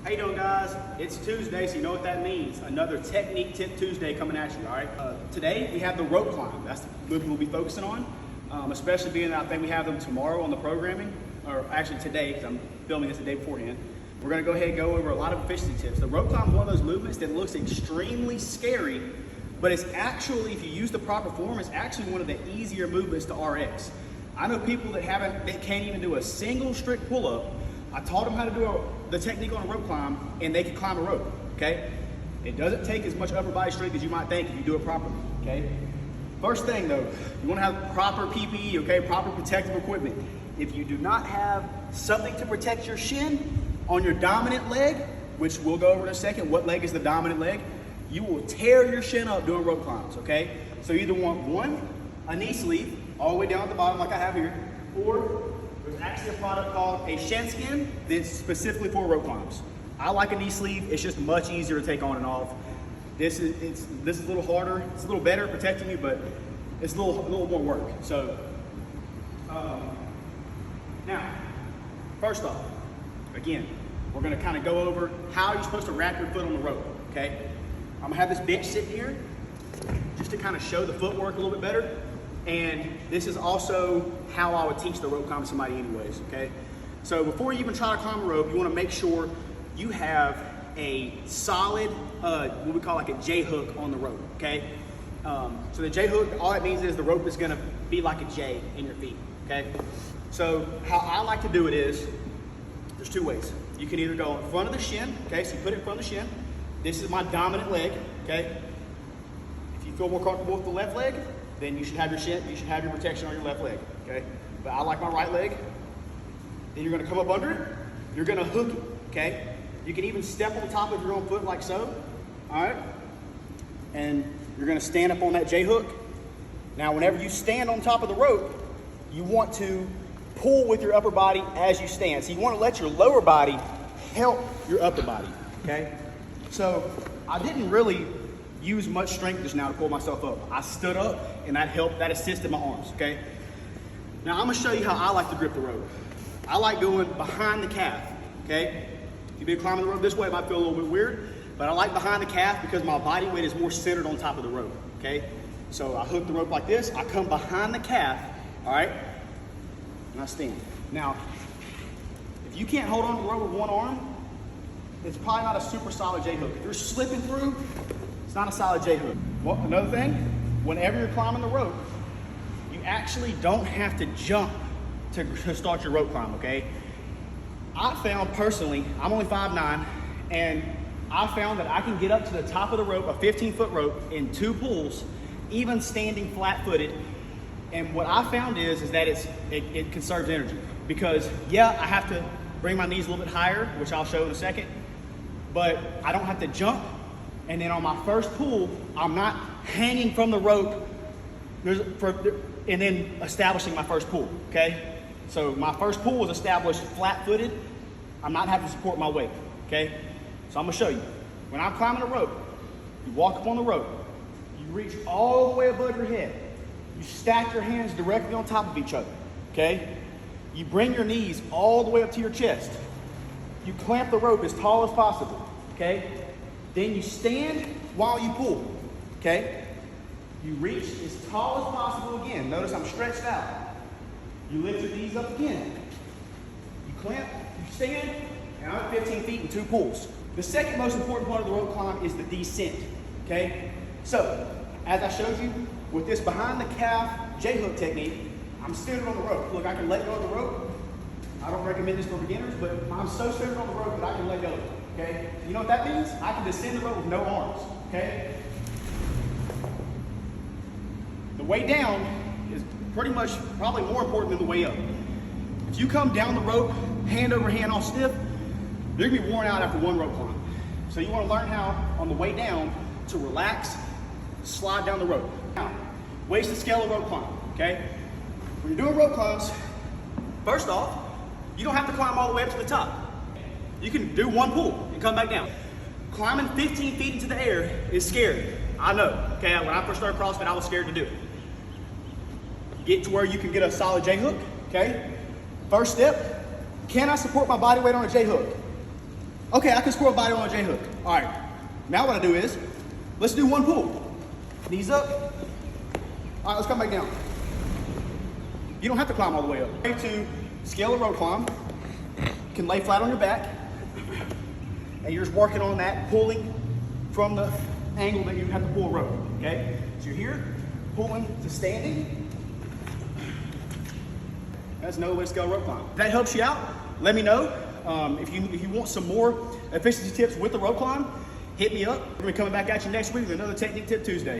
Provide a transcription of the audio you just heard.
How you doing, guys? It's Tuesday, so you know what that means. Another Technique Tip Tuesday coming at you, all right? Today, we have the rope climb. That's the movement we'll be focusing on, especially being that I think we have them tomorrow on the programming, or actually today, because I'm filming this the day beforehand. We're gonna go ahead and go over a lot of efficiency tips. The rope climb is one of those movements that looks extremely scary, but it's actually, if you use the proper form, it's actually one of the easier movements to RX. I know people that can't even do a single strict pull-up. I taught them how to do the technique on a rope climb, and they can climb a rope, okay? It doesn't take as much upper body strength as you might think if you do it properly, okay? First thing though, you wanna have proper PPE, okay? Proper protective equipment. If you do not have something to protect your shin on your dominant leg, which we'll go over in a second, what leg is the dominant leg, you will tear your shin up doing rope climbs, okay? So you either want one, a knee sleeve, all the way down at the bottom like I have here, or there's actually a product called a shin skin that's specifically for rope climbs. I like a knee sleeve. It's just much easier to take on and off. This is a little harder. It's a little better at protecting you, but it's a little more work. So now, first off, again, we're gonna kind of go over how you're supposed to wrap your foot on the rope, okay? I'm gonna have this bench sitting here just to kind of show the footwork a little bit better. And this is also how I would teach the rope climb to somebody anyways, okay? So before you even try to climb a rope, you wanna make sure you have a solid, what we call like a J hook on the rope, okay? So the J hook, all that means is the rope is gonna be like a J in your feet, okay? So how I like to do it is, there's two ways. You can either go in front of the shin, okay? So you put it in front of the shin. This is my dominant leg, okay? If you feel more comfortable with the left leg, then you should have your shin, you should have your protection on your left leg, okay? But I like my right leg. Then you're gonna come up under it, you're gonna hook it, okay? You can even step on top of your own foot like so, all right? And you're gonna stand up on that J hook. Now, whenever you stand on top of the rope, you want to pull with your upper body as you stand. So you wanna let your lower body help your upper body, okay? So I didn't really use much strength just now to pull myself up. I stood up and that helped, that assisted my arms, okay? Now I'm gonna show you how I like to grip the rope. I like going behind the calf, okay? If you've been climbing the rope this way, it might feel a little bit weird, but I like behind the calf because my body weight is more centered on top of the rope, okay? So I hook the rope like this, I come behind the calf, all right? And I stand. Now, if you can't hold on to the rope with one arm, it's probably not a super solid J hook. If you're slipping through, it's not a solid J hook. Well, another thing, whenever you're climbing the rope, you actually don't have to jump to start your rope climb, okay? I found personally, I'm only 5'9", and I found that I can get up to the top of the rope, a 15-foot rope, in 2 pulls, even standing flat-footed. And what I found is that it conserves energy. Because yeah, I have to bring my knees a little bit higher, which I'll show in a second, but I don't have to jump. And then on my first pull, I'm not hanging from the rope and then establishing my first pull, okay? So my first pull was established flat-footed. I'm not having to support my weight, okay? So I'm gonna show you. When I'm climbing a rope, you walk up on the rope, you reach all the way above your head. You stack your hands directly on top of each other, okay? You bring your knees all the way up to your chest. You clamp the rope as tall as possible, okay? Then you stand while you pull, okay? You reach as tall as possible again. Notice I'm stretched out. You lift your knees up again. You clamp, you stand, and I'm at 15 feet in 2 pulls. The second most important part of the rope climb is the descent, okay? So, as I showed you, with this behind the calf J hook technique, I'm centered on the rope. Look, I can let go of the rope. I don't recommend this for beginners, but I'm so centered on the rope that I can let go of it. Okay, you know what that means? I can descend the rope with no arms, okay? The way down is pretty much probably more important than the way up. If you come down the rope, hand over hand all stiff, you're gonna be worn out after one rope climb. So you wanna learn how, on the way down, to relax, slide down the rope. Now, ways to scale a rope climb, okay? When you're doing rope climbs, first off, you don't have to climb all the way up to the top. You can do one pull and come back down. Climbing 15 feet into the air is scary. I know, okay? When I first started CrossFit, I was scared to do it. You get to where you can get a solid J hook, okay? First step, can I support my body weight on a J hook? Okay, I can squirrel body on a J hook. All right, now what I do is, let's do one pull. Knees up. All right, let's come back down. You don't have to climb all the way up. To scale a rope climb, you can lay flat on your back, and you're just working on that, pulling from the angle that you have to pull a rope, okay? So you're here, pulling to standing. That's another way to scale a rope climb. If that helps you out, let me know. If you want some more efficiency tips with the rope climb, hit me up. We're gonna be coming back at you next week with another Technique Tip Tuesday.